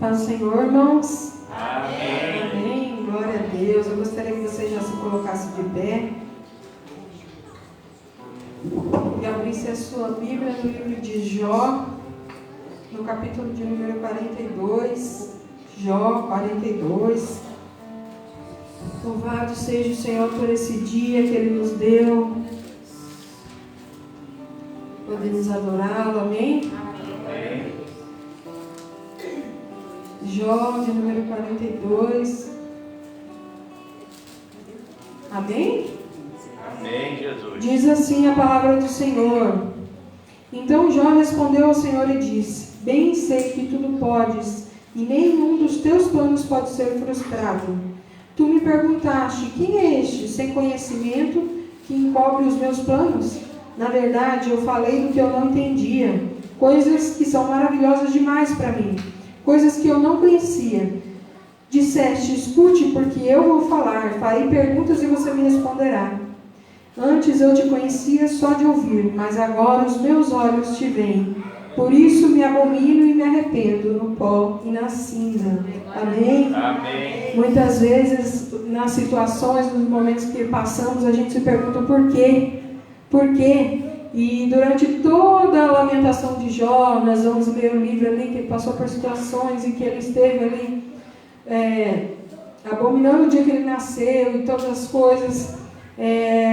Paz do Senhor, irmãos. Amém. Amém. Glória a Deus. Eu gostaria que você já se colocasse de pé e abrisse a sua Bíblia no livro de Jó, no capítulo de número 42. Jó 42. Louvado seja o Senhor por esse dia que Ele nos deu. Podemos adorá-lo, amém? Amém. Jó de número 42. Amém? Amém, Jesus. Diz assim a palavra do Senhor. Então Jó respondeu ao Senhor e disse: Bem sei que tudo podes, e nenhum dos teus planos pode ser frustrado. Tu me perguntaste: quem é este, sem conhecimento, que encobre os meus planos? Na verdade, eu falei do que eu não entendia, coisas que são maravilhosas demais para mim, coisas que eu não conhecia. Disseste: escute, porque eu vou falar, farei perguntas e você me responderá. Antes eu te conhecia só de ouvir, mas agora os meus olhos te veem. Por isso me abomino e me arrependo no pó e na cinza. Amém? Amém. Muitas vezes, nas situações, nos momentos que passamos, a gente se pergunta por quê? Por quê? E durante toda a lamentação de Jó, nós vamos ler o livro ali que ele passou por situações e que ele esteve ali abominando o dia que ele nasceu e todas as coisas.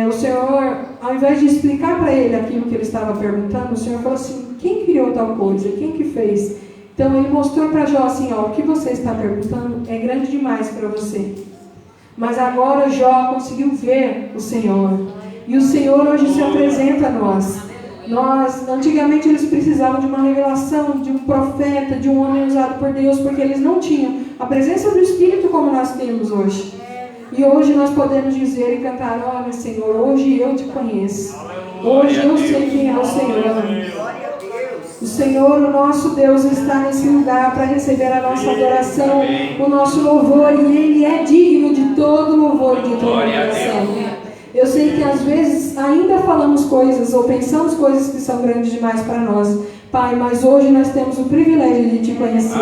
O Senhor, ao invés de explicar para ele aquilo que ele estava perguntando, o Senhor falou assim: quem criou tal coisa? Quem que fez? Então ele mostrou para Jó assim: ó, o que você está perguntando é grande demais para você. Mas agora Jó conseguiu ver o Senhor. E o Senhor hoje se apresenta a nós. Antigamente eles precisavam de uma revelação, de um profeta, de um homem usado por Deus, porque eles não tinham a presença do Espírito como nós temos hoje. E hoje nós podemos dizer e cantar: olha, Senhor, hoje eu te conheço. Hoje eu sei quem é o Senhor. O Senhor, o nosso Deus, está nesse lugar para receber a nossa adoração, o nosso louvor, e Ele é digno de todo louvor e de toda adoração. Eu sei que às vezes ainda falamos coisas ou pensamos coisas que são grandes demais para nós, Pai, mas hoje nós temos o privilégio de te conhecer.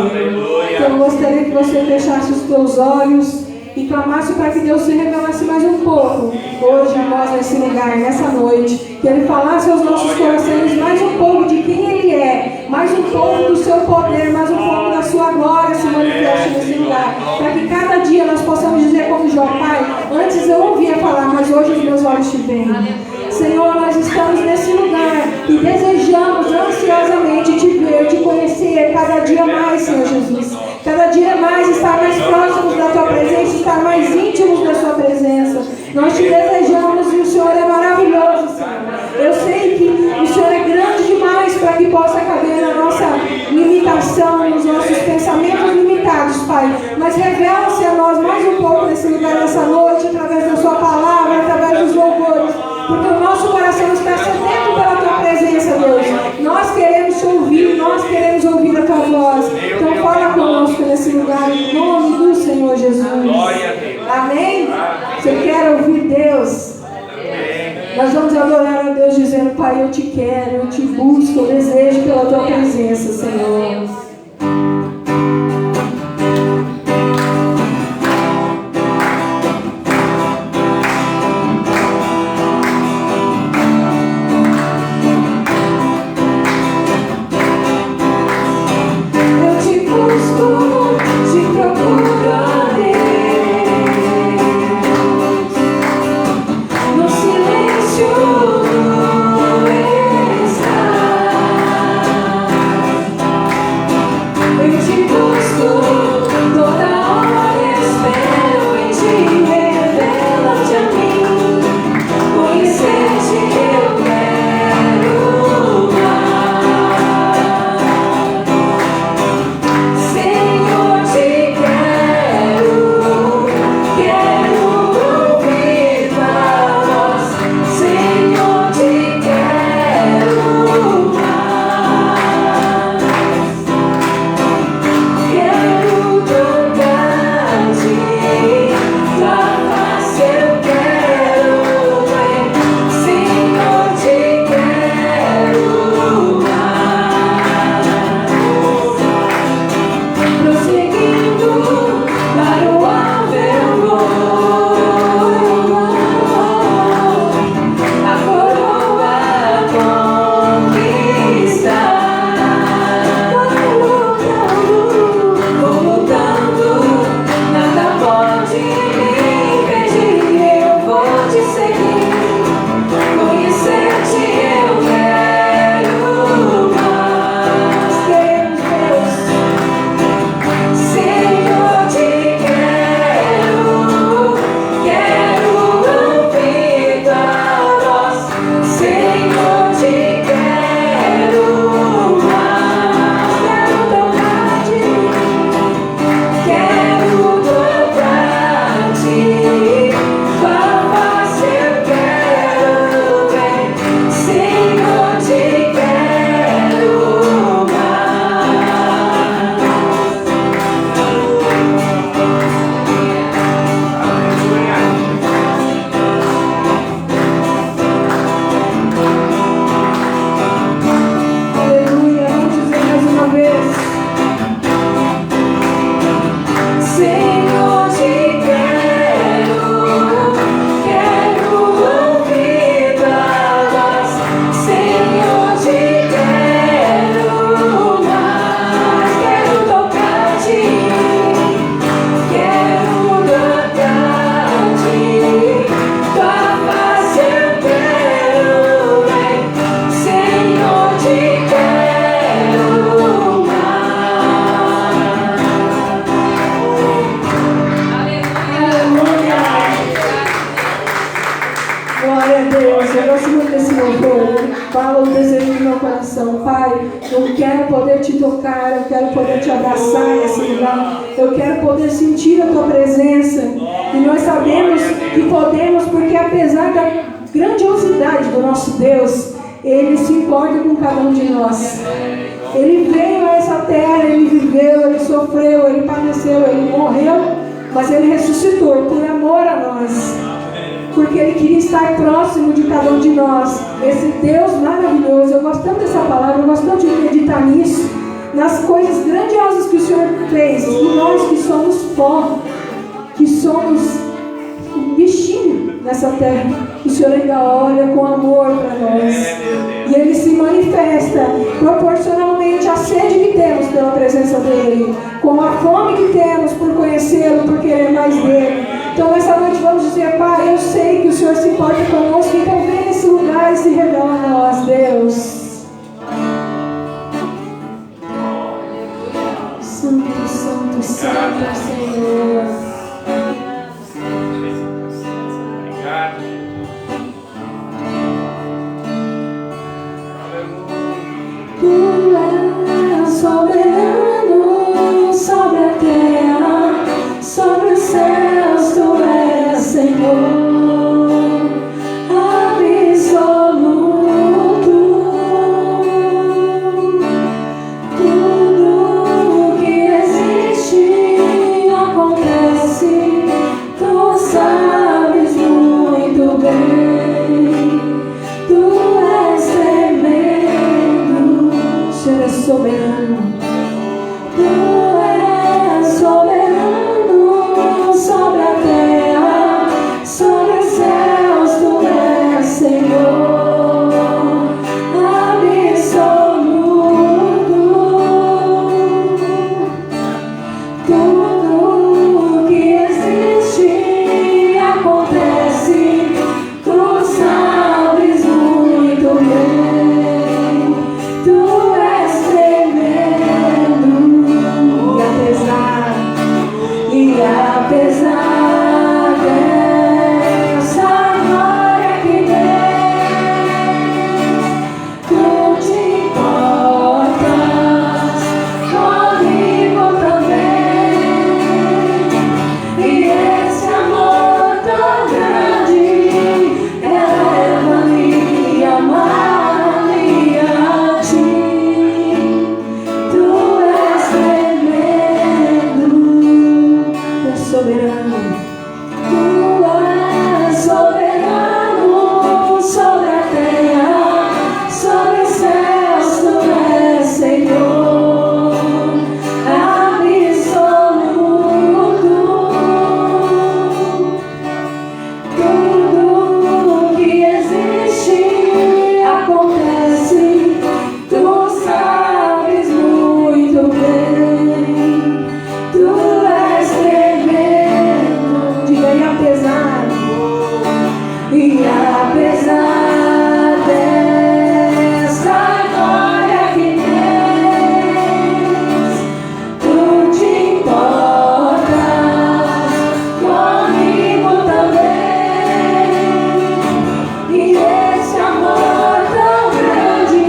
Então eu gostaria que você fechasse os teus olhos e clamasse para que Deus se revelasse mais um pouco hoje nós nesse lugar, nessa noite. Que Ele falasse aos nossos corações mais um pouco de quem Ele é, mais um pouco do seu poder, mais um pouco da sua glória se manifeste nesse lugar. Para que cada dia nós possamos dizer como Jó: Pai, antes eu ouvia falar, mas hoje os meus olhos te veem. Senhor, nós estamos nesse lugar e desejamos ansiosamente te ver, te conhecer cada dia mais, Senhor Jesus. Cada dia mais estar mais próximos da Tua presença, estar mais íntimos da Sua presença. Nós te desejamos e o Senhor é maravilhoso, Senhor. Eu sei que o Senhor é grande demais para que possa caber na nossa limitação, nos nossos pensamentos limitados, Pai. Mas revela-se a nós mais um pouco nesse lugar, nessa noite, através da Sua palavra, através dos louvores. Porque o nosso coração está sedento pela Tua presença, Deus. Nós queremos te ouvir, nós queremos ouvir a Tua voz. Então fala conosco nesse lugar, em nome do Senhor Jesus. Amém? Você quer ouvir Deus? Nós vamos adorar a Deus dizendo: Pai, eu te quero, eu te busco, eu desejo pela Tua presença, Senhor. Silêncio fala o desejo do meu coração. Pai, eu quero poder te tocar, eu quero poder te abraçar nesse lugar, eu quero poder sentir a tua presença. E nós sabemos que podemos, porque apesar da grandiosidade do nosso Deus, Ele se importa com cada um de nós. Ele veio a essa terra, Ele viveu, Ele sofreu, Ele padeceu, Ele morreu, mas Ele ressuscitou por amor a nós, porque Ele queria estar próximo de cada um de nós. Esse Deus maravilhoso, eu gosto tanto dessa palavra, eu gosto tanto de meditar nisso, nas coisas grandiosas que o Senhor fez. E nós que somos pó, que somos um bichinho nessa terra, o Senhor ainda olha com amor para nós. E Ele se manifesta proporcionalmente à sede que temos pela presença dEle, com a fome que temos por conhecê-lo, por querer mais dEle. Então nessa noite vamos dizer: Pai, eu sei que o Senhor se importa conosco, então vem nesse lugar e se revela a nós, Deus. Santo, Santo, Santo, Senhor. Obrigado. Tu és soberano sobre a terra, sobre os céus, Tu és Senhor absoluto. Tudo que existe acontece, Tu sabes muito bem. Tu és tremendo, o Senhor é soberano. Tu és soberano sobre a terra, sobre os céus, Tu és Senhor absoluto. Tudo que existe acontece, Tu sabes muito bem. Tu és tremendo, e apesar dessa glória que tens, Tu te importas comigo também. E esse amor tão grande eleva-me e amar-me a Ti. Tu és tremendo, Tu és soberano. Tu és soberano sobre a terra, sobre os céus, Tu és Senhor absoluto. Tudo que existe acontece, Tu sabes muito bem. Tu és tremendo, diga e apesar dessa glória que tens, Tu te importas comigo também. E esse amor tão grande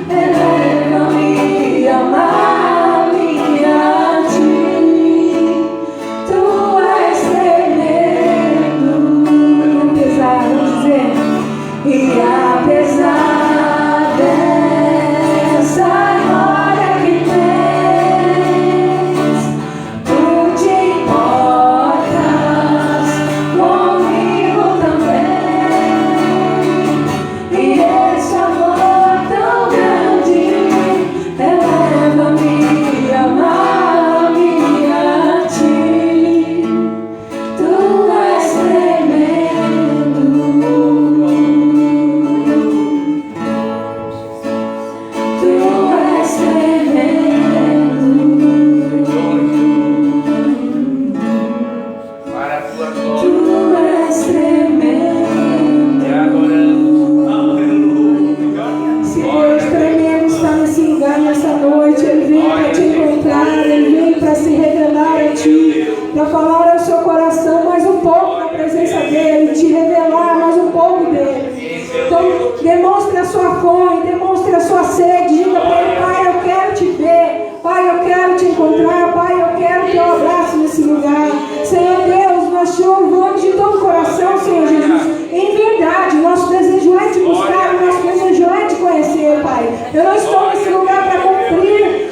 eleva-me e amar-me a Ti. Tu és tremendo, apesar, vamos dizer, e apesar dessa glória que tens, Tu te importas comigo também. E esse amor tão grande eleva-me e amar-me a Ti. Tu és tremendo, Tu és tremendo, Para a tua glória. Tu és tremendo. Te adoramos. Aleluia. Se Deus tremendo está nesse lugar nessa noite, Ele veio para te encontrar, Ele veio para se revelar a Ti, para falar ao seu coração mais um pouco da presença dEle, te revelar mais um pouco dEle. Então, demonstre a sua fome, demonstre a sua sede, diga para Ele: Pai, eu quero te ver, Pai, eu quero te encontrar, Pai, eu quero teu abraço nesse lugar. Senhor Deus, nós te louvamos de todo o coração, Senhor Jesus. Em verdade, nosso desejo é te buscar, o nosso desejo é te conhecer, Pai. Eu não estou nesse lugar para cumprir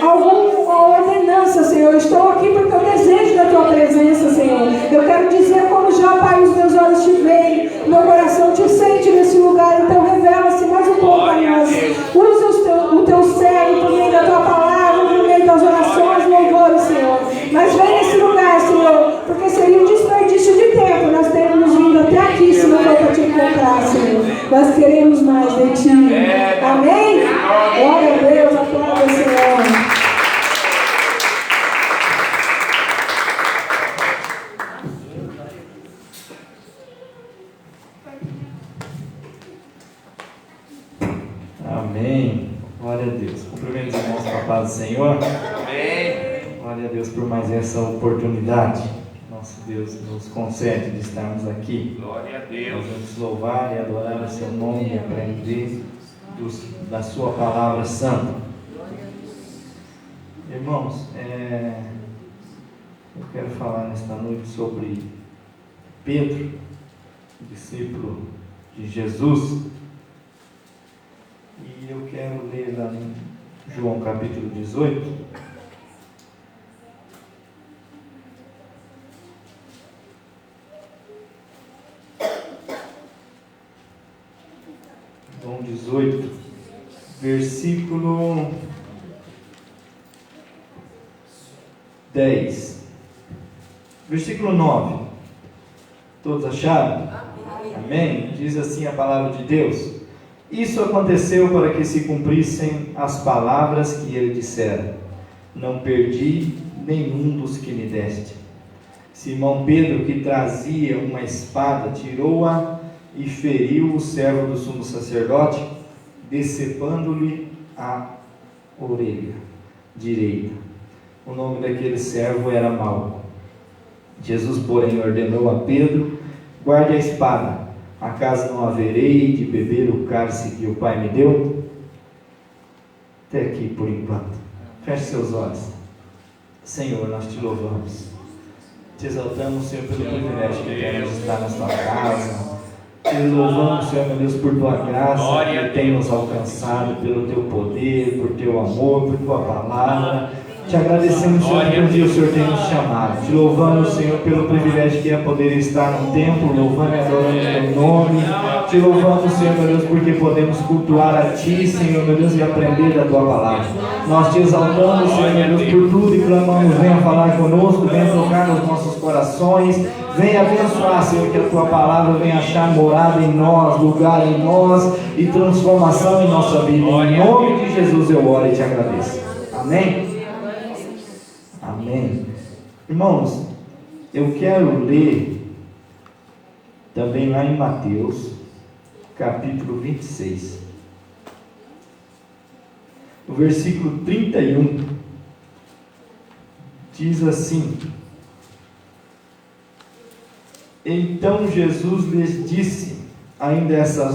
alguma ordenança, Senhor. Eu estou aqui porque eu desejo da tua presença, Senhor. Eu quero dizer como já, Pai, os meus olhos te veem, meu coração te sente nesse lugar. Então revela-se mais um pouco a nós. Usa o teu servo por meio da tua palavra, por meio das orações, louvores, Senhor. Mas vem nesse lugar, Senhor, porque seria um desperdício de tempo nós termos vindo até aqui se não for para te encontrar, Senhor. Nós queremos mais de ti. Amém? Glória a Deus, aplauda o Senhor. Amém. Glória a Deus. Cumprimento os irmãos com a paz do Senhor. Amém. Glória a Deus por mais essa oportunidade. Nosso Deus nos concede de estarmos aqui. Glória a Nós Deus. vamos louvar e adorar o seu nome e aprender da sua palavra santa. Irmãos, eu quero falar nesta noite sobre Pedro, discípulo de Jesus. E eu quero ler lá em João capítulo 18. João 18, versículo 10. Versículo 9. Todos acharam? Amém? Diz assim a palavra de Deus: Isso aconteceu para que se cumprissem as palavras que ele dissera: Não perdi nenhum dos que me deste. Simão Pedro, que trazia uma espada, tirou-a e feriu o servo do sumo sacerdote, decepando-lhe a orelha direita. O nome daquele servo era Malco. Jesus, porém, ordenou a Pedro: Guarde a espada. Acaso não haverei de beber o cálice que o Pai me deu? Até aqui por enquanto. Feche seus olhos. Senhor, nós te louvamos. Te exaltamos, Senhor, pelo privilégio que temos de estar na sua casa. Te louvamos, Senhor, meu Deus, por tua graça que tem nos alcançado, pelo teu poder, por teu amor, por tua palavra. Te agradecemos, Senhor, que um dia o Senhor tem nos chamado. Te louvamos, Senhor, pelo privilégio que é poder estar no templo, louvando e adorando o teu nome. Te louvamos, Senhor, meu Deus, porque podemos cultuar a Ti, Senhor, meu Deus, e aprender da Tua palavra. Nós Te exaltamos, Senhor, meu Deus, por tudo e clamamos: venha falar conosco, venha tocar nos nossos corações, venha abençoar, Senhor, que a Tua palavra venha achar morada em nós, lugar em nós e transformação em nossa vida. Em nome de Jesus eu oro e Te agradeço. Amém? Amém. Irmãos, eu quero ler também lá em Mateus, capítulo 26, o versículo 31, diz assim: Então Jesus lhes disse: Ainda essa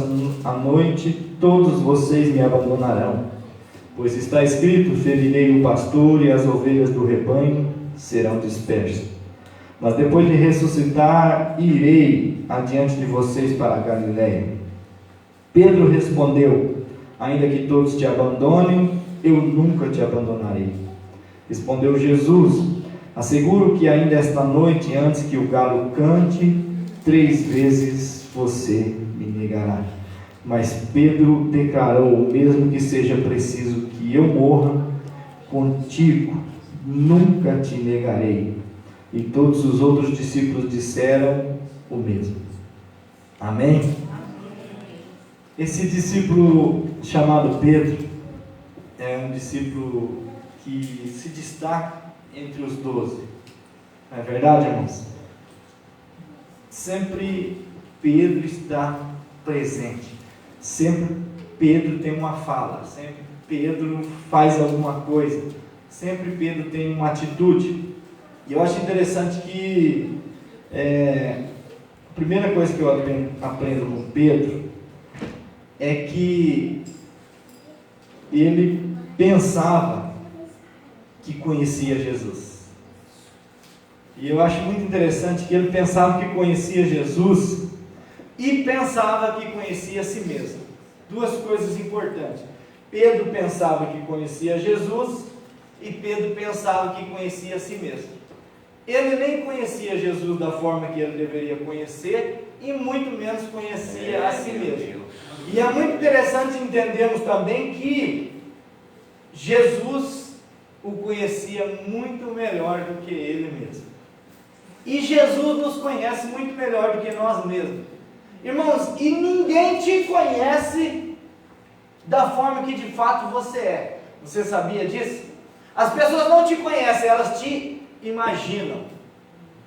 noite todos vocês me abandonarão. Pois está escrito: ferirei o pastor e as ovelhas do rebanho serão dispersas. Mas depois de ressuscitar, irei adiante de vocês para a Galiléia. Pedro respondeu: ainda que todos te abandonem, eu nunca te abandonarei. Respondeu Jesus: asseguro que ainda esta noite, antes que o galo cante, 3 vezes você me negará. Mas Pedro declarou: mesmo que seja preciso que eu morra, contigo nunca te negarei. E todos os outros discípulos disseram o mesmo. Amém? Esse discípulo chamado Pedro é um discípulo que se destaca entre os 12. Não é verdade, irmãos? Sempre Pedro está presente. Sempre Pedro tem uma fala, sempre Pedro faz alguma coisa, sempre Pedro tem uma atitude. E eu acho interessante que a primeira coisa que eu aprendo com Pedro é que ele pensava que conhecia Jesus. E eu acho muito interessante que ele pensava que conhecia Jesus e pensava que conhecia a si mesmo. Duas coisas importantes. Pedro pensava que conhecia Jesus e Pedro pensava que conhecia a si mesmo. Ele nem conhecia Jesus da forma que ele deveria conhecer e muito menos conhecia a si mesmo. E é muito interessante entendermos também que Jesus o conhecia muito melhor do que ele mesmo. E Jesus nos conhece muito melhor do que nós mesmos. Irmãos, e ninguém te conhece da forma que de fato você é. Você sabia disso? As pessoas não te conhecem, elas te imaginam.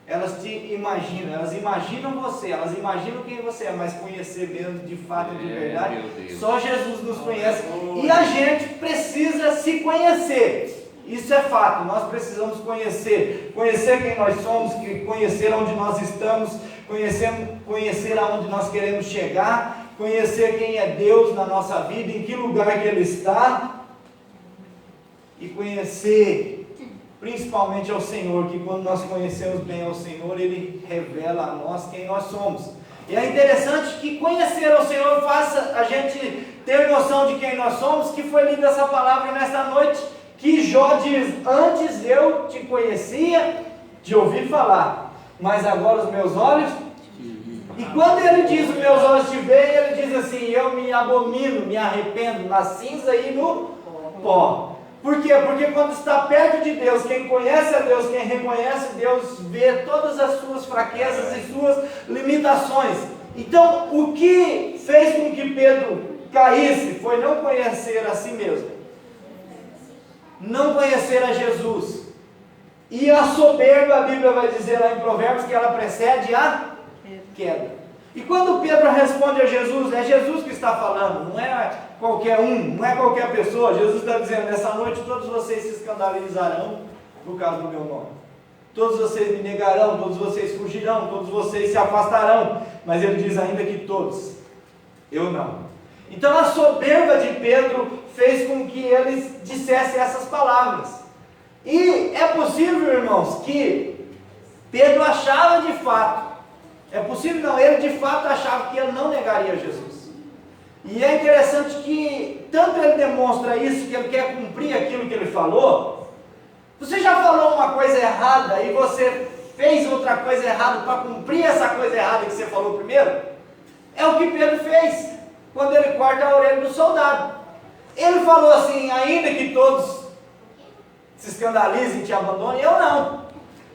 Elas imaginam você, elas imaginam quem você é, mas conhecer mesmo de fato, de verdade, só Jesus nos conhece. E a gente precisa se conhecer. Isso é fato, nós precisamos conhecer quem nós somos, conhecer onde nós estamos, conhecer aonde nós queremos chegar, conhecer quem é Deus na nossa vida, em que lugar que Ele está, e conhecer principalmente ao Senhor, que quando nós conhecemos bem ao Senhor, Ele revela a nós quem nós somos. E é interessante que conhecer ao Senhor faça a gente ter noção de quem nós somos, que foi lida essa palavra nesta noite, que Jó diz: antes eu te conhecia de ouvir falar, mas agora os meus olhos. E quando ele diz os meus olhos te veem, ele diz assim: eu me abomino, me arrependo na cinza e no pó. Por quê? Porque quando está perto de Deus, quem conhece a Deus, quem reconhece Deus, vê todas as suas fraquezas e suas limitações. Então, o que fez com que Pedro caísse foi não conhecer a si mesmo, não conhecer a Jesus. E a soberba, a Bíblia vai dizer lá em Provérbios que ela precede a queda. E quando Pedro responde a Jesus, é Jesus que está falando, não é qualquer um, não é qualquer pessoa. Jesus está dizendo: nessa noite todos vocês se escandalizarão por causa do meu nome. Todos vocês me negarão, todos vocês fugirão, todos vocês se afastarão. Mas ele diz ainda que todos, eu não. Então a soberba de Pedro fez com que ele dissesse essas palavras. E é possível, irmãos, que Pedro achava de fato, ele de fato achava que ele não negaria Jesus. E é interessante que tanto ele demonstra isso, que ele quer cumprir aquilo que ele falou. Você já falou uma coisa errada e você fez outra coisa errada para cumprir essa coisa errada que você falou primeiro? É o que Pedro fez quando ele corta a orelha do soldado. Ele falou assim: ainda que todos se escandalizem e te abandonem, eu não.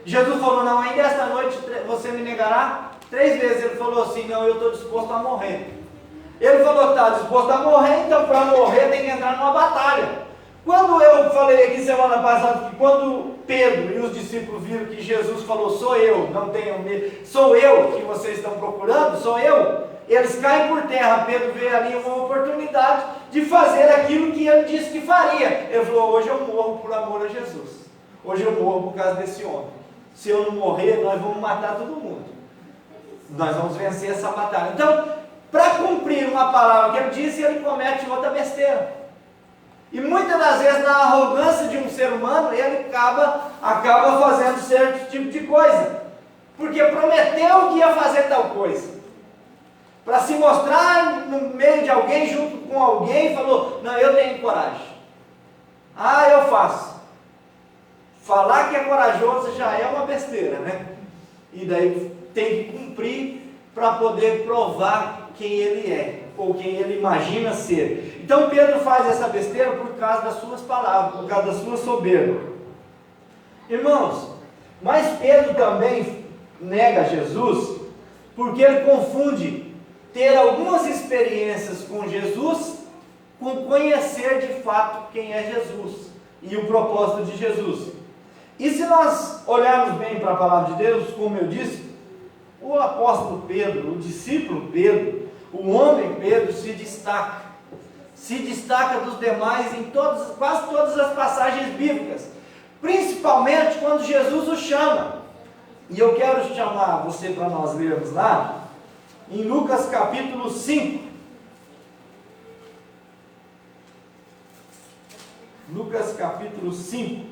Jesus falou: não, ainda esta noite você me negará 3 vezes. Ele falou assim: não, eu estou disposto a morrer. Ele falou: está disposto a morrer, então para morrer tem que entrar numa batalha. Quando eu falei aqui semana passada, que quando Pedro e os discípulos viram que Jesus falou: sou eu, não tenham medo, sou eu que vocês estão procurando, sou eu, eles caem por terra. Pedro vê ali uma oportunidade de fazer aquilo que ele disse que faria. Ele falou: hoje eu morro por amor a Jesus, hoje eu morro por causa desse homem. Se eu não morrer, nós vamos matar todo mundo, nós vamos vencer essa batalha. Então, para cumprir uma palavra que ele disse, ele comete outra besteira. E muitas das vezes, na arrogância de um ser humano, ele acaba fazendo certo tipo de coisa, porque prometeu que ia fazer tal coisa, para se mostrar no meio de alguém, junto com alguém, falou: não, eu tenho coragem, eu faço. Falar que é corajoso já é uma besteira, né? E daí tem que cumprir para poder provar quem ele é, ou quem ele imagina ser. Então Pedro faz essa besteira por causa das suas palavras, por causa da sua soberba. Irmãos, mas Pedro também nega Jesus, porque ele confunde ter algumas experiências com Jesus com conhecer de fato quem é Jesus e o propósito de Jesus. E se nós olharmos bem para a palavra de Deus, como eu disse, o apóstolo Pedro, o discípulo Pedro, o homem Pedro se destaca dos demais em quase todas as passagens bíblicas, principalmente quando Jesus o chama. E eu quero chamar você para nós lermos lá, em Lucas capítulo 5. Lucas capítulo 5,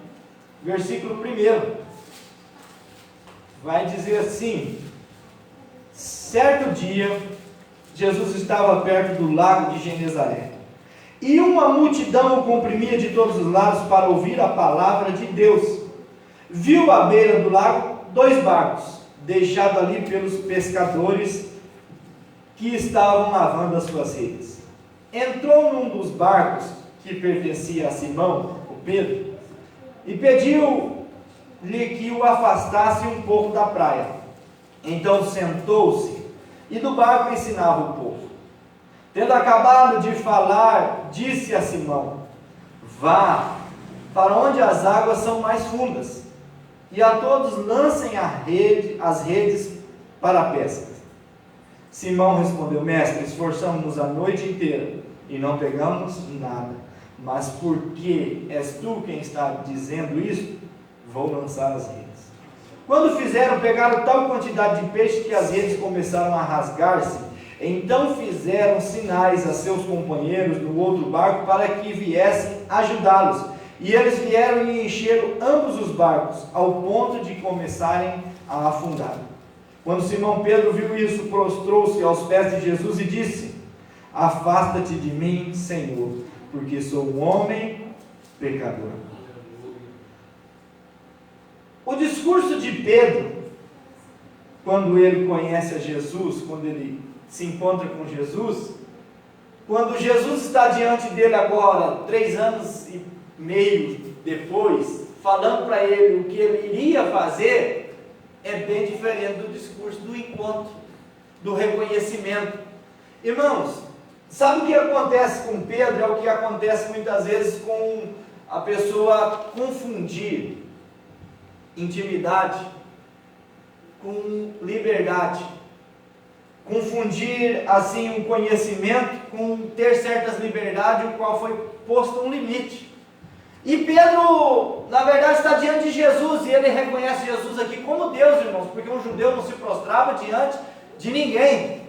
versículo 1. Vai dizer assim: certo dia, Jesus estava perto do lago de Genezaré, e uma multidão o comprimia de todos os lados para ouvir a palavra de Deus. Viu à beira do lago 2 barcos, deixados ali pelos pescadores que estavam lavando as suas redes. Entrou num dos barcos, que pertencia a Simão, o Pedro, e pediu-lhe que o afastasse um pouco da praia. Então sentou-se e do barco ensinava o povo. Tendo acabado de falar, disse a Simão: vá para onde as águas são mais fundas, e a todos lancem as redes para a pesca. Simão respondeu: mestre, esforçamos-nos a noite inteira e não pegamos nada, mas porque és tu quem está dizendo isso, vou lançar as redes. Quando fizeram, pegaram tal quantidade de peixe que as redes começaram a rasgar-se. Então fizeram sinais a seus companheiros no outro barco para que viessem ajudá-los. E eles vieram e encheram ambos os barcos, ao ponto de começarem a afundar. Quando Simão Pedro viu isso, prostrou-se aos pés de Jesus e disse: afasta-te de mim, Senhor, porque sou um homem pecador. O discurso de Pedro, quando ele conhece a Jesus, quando ele se encontra com Jesus, quando Jesus está diante dele agora, 3 anos e meio depois, falando para ele o que ele iria fazer, é bem diferente do discurso do encontro, do reconhecimento. Irmãos, sabe o que acontece com Pedro? É o que acontece muitas vezes com a pessoa confundir intimidade com liberdade, confundir assim um conhecimento com ter certas liberdades, o qual foi posto um limite. E Pedro, na verdade, está diante de Jesus, e ele reconhece Jesus aqui como Deus, irmãos, porque um judeu não se prostrava diante de ninguém.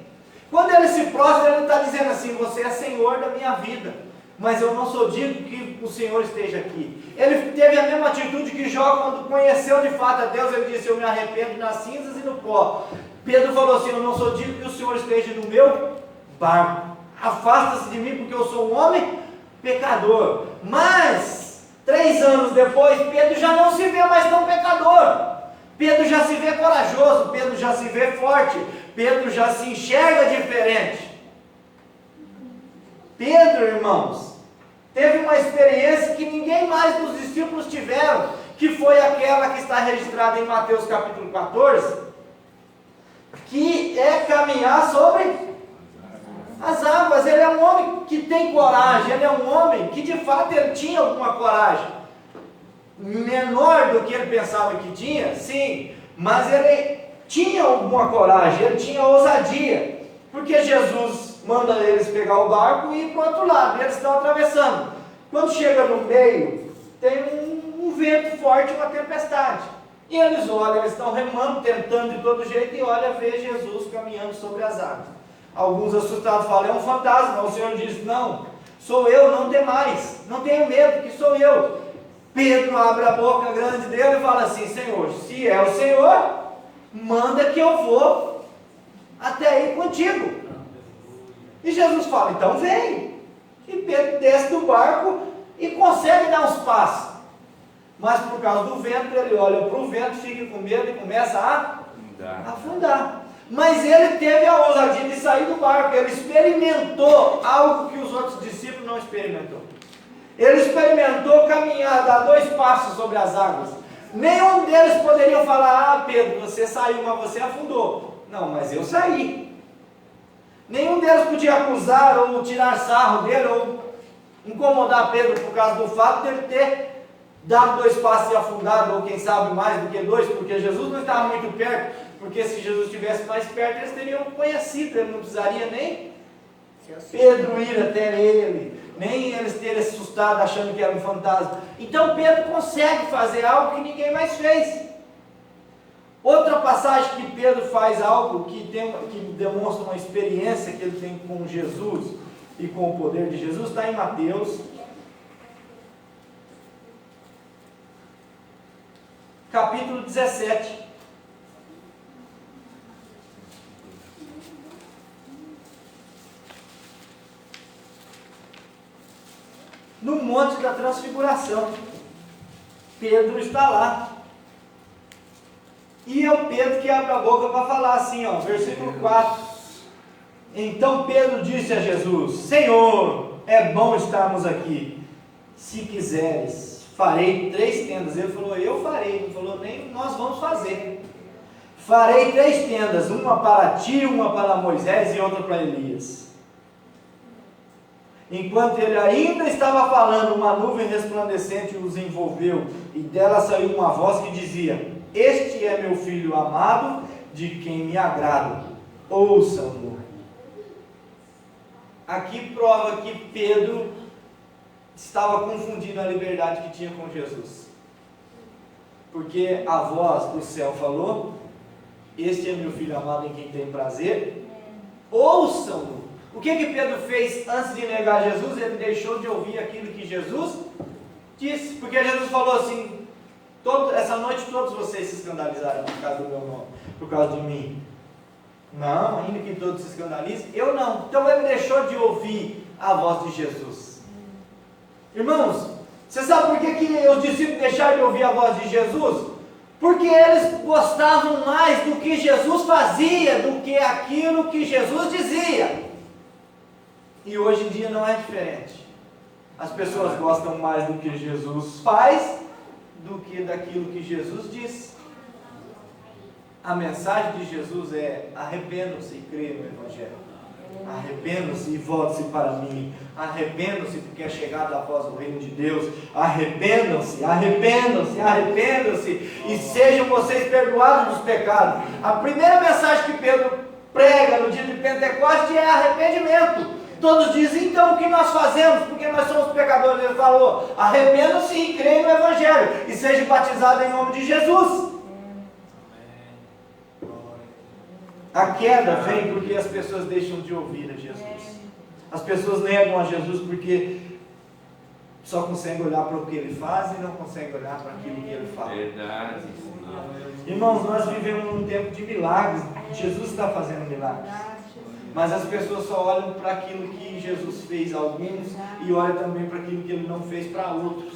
Quando ele se prostra, ele está dizendo assim: você é Senhor da minha vida, mas eu não sou digno que o Senhor esteja aqui. Ele teve a mesma atitude que Jó, quando conheceu de fato a Deus. Ele disse: eu me arrependo nas cinzas e no pó. Pedro falou assim: eu não sou digno que o Senhor esteja no meu barco, afasta-se de mim, porque eu sou um homem pecador. Mas 3 anos depois, Pedro já não se vê mais tão pecador. Pedro já se vê corajoso, Pedro já se vê forte, Pedro já se enxerga diferente. Pedro, irmãos, teve uma experiência que ninguém mais dos discípulos tiveram, que foi aquela que está registrada em Mateus capítulo 14, que é caminhar sobre as águas. Ele é um homem que tem coragem, ele é um homem que de fato ele tinha alguma coragem, menor do que ele pensava que tinha, sim, mas ele tinha alguma coragem, ele tinha ousadia, porque Jesus manda eles pegar o barco e ir para o outro lado, e eles estão atravessando. Quando chega no meio, tem um vento forte, uma tempestade, e eles olham, eles estão remando, tentando de todo jeito, e olham, vê Jesus caminhando sobre as águas. Alguns assustados falam: é um fantasma. O Senhor diz: não, sou eu, não temais, não tenho medo, que sou eu. Pedro abre a boca grande dele e fala assim: Senhor, se é o Senhor, manda que eu vou até aí contigo. E Jesus fala: então vem. E Pedro desce do barco e consegue dar uns passos, mas por causa do vento, ele olha para o vento, fica com medo e começa a afundar. Mas ele teve a ousadia de sair do barco, ele experimentou algo que os outros discípulos não experimentou. Ele experimentou caminhar, dar 2 passos sobre as águas. Nenhum deles poderiam falar: ah, Pedro, você saiu, mas você afundou. Não, mas eu saí. Nenhum deles podia acusar ou tirar sarro dele, ou incomodar Pedro por causa do fato de ele ter dado 2 passos e afundado, ou quem sabe mais do que 2, porque Jesus não estava muito perto, porque se Jesus estivesse mais perto, eles teriam conhecido, ele não precisaria nem Pedro ir até ele, nem eles terem assustado achando que era um fantasma. Então Pedro consegue fazer algo que ninguém mais fez. Outra passagem que Pedro faz algo que demonstra uma experiência que ele tem com Jesus e com o poder de Jesus, está em Mateus capítulo 17. No Monte da Transfiguração, Pedro está lá. E é o Pedro que abre a boca para falar assim, ó, versículo 4. Então Pedro disse a Jesus: Senhor, é bom estarmos aqui. Se quiseres, farei 3 tendas. Ele falou: eu farei. Ele falou: nem nós vamos fazer. Farei 3 tendas, uma para ti, uma para Moisés e outra para Elias. Enquanto ele ainda estava falando, uma nuvem resplandecente os envolveu, e dela saiu uma voz que dizia: Este é meu filho amado, de quem me agrado, ouçam-no. Aqui prova que Pedro estava confundindo a liberdade que tinha com Jesus, porque a voz do céu falou: Este é meu filho amado, em quem tem prazer, ouçam-no. O que Pedro fez antes de negar Jesus? Ele deixou de ouvir aquilo que Jesus disse, porque Jesus falou assim: essa noite todos vocês se escandalizaram por causa do meu nome, por causa de mim. Não, ainda que todos se escandalizem, eu não. Então ele deixou de ouvir a voz de Jesus. Irmãos, você sabe por que os discípulos deixaram de ouvir a voz de Jesus? Porque eles gostavam mais do que Jesus fazia, do que aquilo que Jesus dizia. E hoje em dia não é diferente. As pessoas gostam mais do que Jesus faz do que daquilo que Jesus diz. A mensagem de Jesus é: arrependam-se e creiam no Evangelho. Arrependam-se e volte-se para mim. Arrependam-se porque é chegado após o reino de Deus. Arrependam-se, arrependam-se, arrependam-se e sejam vocês perdoados dos pecados. A primeira mensagem que Pedro prega no dia de Pentecostes é arrependimento. Todos dizem: então o que nós fazemos? Porque nós somos pecadores. Ele falou: arrependam-se e creem no Evangelho e sejam batizados em nome de Jesus. A queda vem porque as pessoas deixam de ouvir a Jesus. As pessoas negam a Jesus porque só conseguem olhar para o que ele faz e não conseguem olhar para aquilo que ele fala. Verdade. Irmãos, nós vivemos num tempo de milagres. Jesus está fazendo milagres. Mas as pessoas só olham para aquilo que Jesus fez a alguns e olham também para aquilo que ele não fez para outros.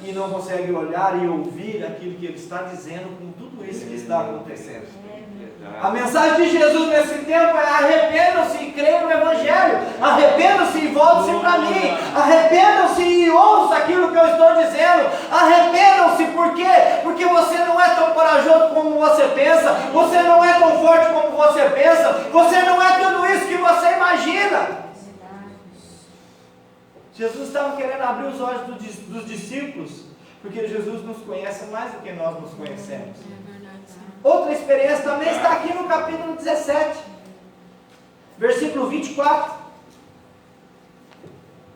E não conseguem olhar e ouvir aquilo que ele está dizendo com tudo isso que está acontecendo. A mensagem de Jesus nesse tempo é: arrependam-se e creiam no Evangelho. Arrependam-se e voltem-se para mim. Arrependam-se e ouçam aquilo que eu estou dizendo. Arrependam-se, por quê? Porque você não é tão corajoso como você pensa. Você não é tão forte como você pensa. Você não é tudo isso que você imagina. Jesus estava querendo abrir os olhos dos discípulos, porque Jesus nos conhece mais do que nós nos conhecemos. Outra experiência também está aqui no capítulo 17, versículo 24.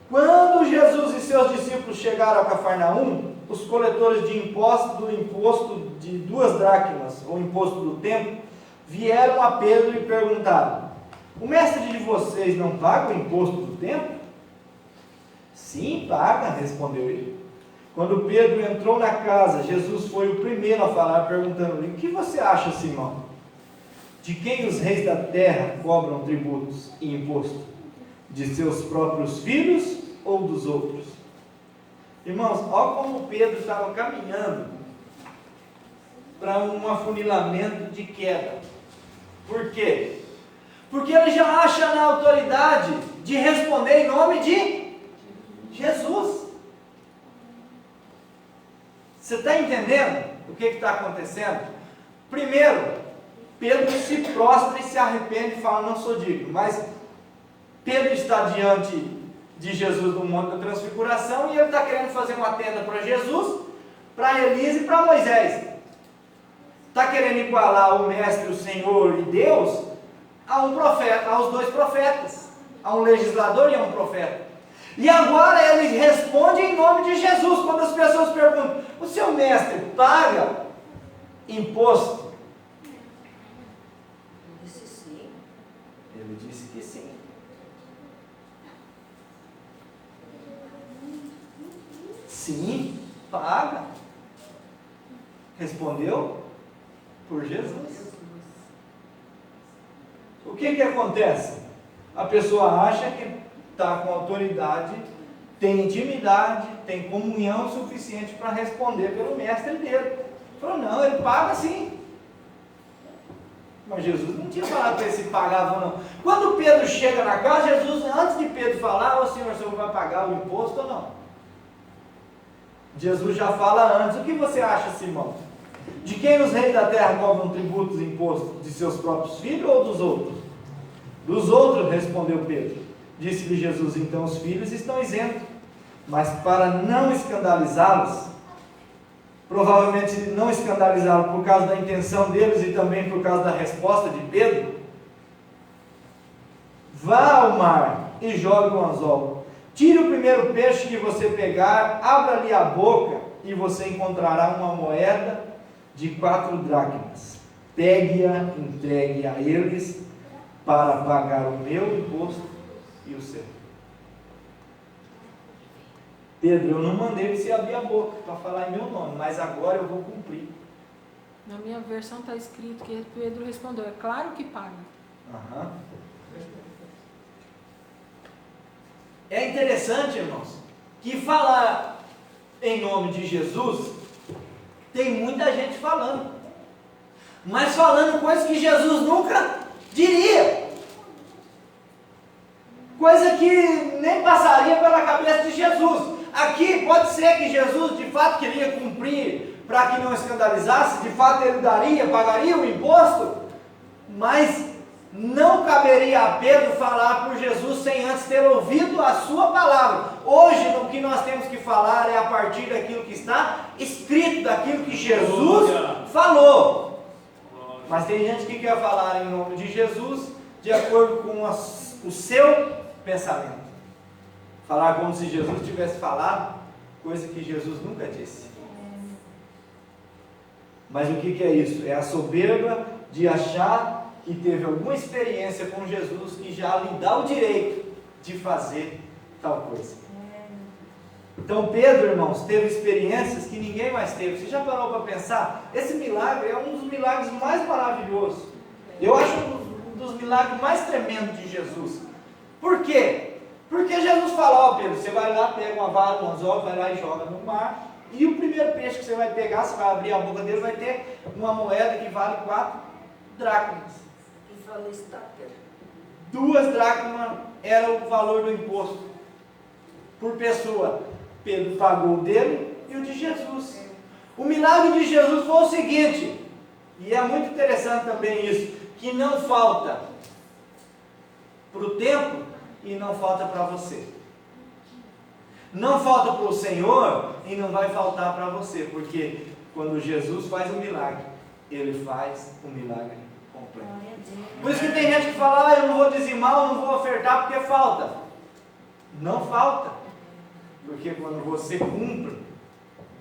Quando Jesus e seus discípulos chegaram a Cafarnaum, os coletores de imposto do imposto de 2 dracmas, ou imposto do templo, vieram a Pedro e perguntaram: o mestre de vocês não paga o imposto do templo? Sim, paga, respondeu ele. Quando Pedro entrou na casa, Jesus foi o primeiro a falar, perguntando-lhe: o que você acha, Simão? De quem os reis da terra cobram tributos e imposto? De seus próprios filhos ou dos outros? Irmãos, olha como Pedro estava caminhando para um afunilamento de queda. Por quê? Porque ele já acha na autoridade de responder em nome de Jesus. Você está entendendo o que está acontecendo? Primeiro, Pedro se prostra e se arrepende e fala: não sou digno. Mas Pedro está diante de Jesus no Monte da Transfiguração e ele está querendo fazer uma tenda para Jesus, para Elias e para Moisés. Está querendo igualar o Mestre, o Senhor e Deus a um profeta, aos 2 profetas, a um legislador e a um profeta. E agora ele responde em nome de Jesus. Quando as pessoas perguntam: o seu mestre paga imposto? Ele disse sim. Ele disse que sim. Sim, paga. Respondeu por Jesus. O que acontece? A pessoa acha que está com autoridade, tem intimidade, tem comunhão suficiente para responder pelo mestre dele. Falou, não, ele paga sim. Mas Jesus não tinha falado para ele se pagava ou não. Quando Pedro chega na casa, Jesus, antes de Pedro falar, o senhor vai pagar o imposto ou não? Jesus já fala antes. O que você acha, Simão? De quem os reis da terra cobram tributos e impostos? De seus próprios filhos ou dos outros? Dos outros, respondeu Pedro. Disse-lhe Jesus, então os filhos estão isentos. Mas para não escandalizá-los, provavelmente não escandalizá-los por causa da intenção deles e também por causa da resposta de Pedro, vá ao mar e jogue um anzol. Tire o primeiro peixe que você pegar, abra-lhe a boca e você encontrará uma moeda de 4 dracmas. Pegue-a, entregue a eles para pagar o meu imposto e o seu. Pedro, eu não mandei você abrir a boca para falar em meu nome, mas agora eu vou cumprir. Na minha versão está escrito que Pedro respondeu, é claro que paga. Uhum. É interessante, irmãos, que falar em nome de Jesus, tem muita gente falando, mas falando coisas que Jesus nunca diria, coisa que nem passaria pela cabeça de Jesus. Aqui pode ser que Jesus de fato queria cumprir para que não escandalizasse, de fato ele pagaria o imposto, mas não caberia a Pedro falar por Jesus sem antes ter ouvido a sua palavra. Hoje o que nós temos que falar é a partir daquilo que está escrito, daquilo que Jesus falou. Mas tem gente que quer falar em nome de Jesus de acordo com o seu pensamento. Falar como se Jesus tivesse falado, coisa que Jesus nunca disse. Mas o que é isso? É a soberba de achar que teve alguma experiência com Jesus que já lhe dá o direito de fazer tal coisa. Então Pedro, irmãos, teve experiências que ninguém mais teve. Você já parou para pensar? Esse milagre é um dos milagres mais maravilhosos. Eu acho um dos milagres mais tremendos de Jesus. Por quê? Porque Jesus fala, ó Pedro, você vai lá, pega uma vara, um anzol, vai lá e joga no mar, e o primeiro peixe que você vai pegar, você vai abrir a boca dele, vai ter uma moeda que vale 4 dracmas. E falou, está, Pedro. 2 dracmas era o valor do imposto por pessoa. Pedro pagou o dele e o de Jesus. O milagre de Jesus foi o seguinte, e é muito interessante também isso, que não falta para o tempo e não falta para você. Não falta para o Senhor e não vai faltar para você, porque quando Jesus faz um milagre, Ele faz um milagre completo. Por isso que tem gente que fala, eu não vou dizimar, eu não vou ofertar porque falta. Não falta, porque quando você cumpre,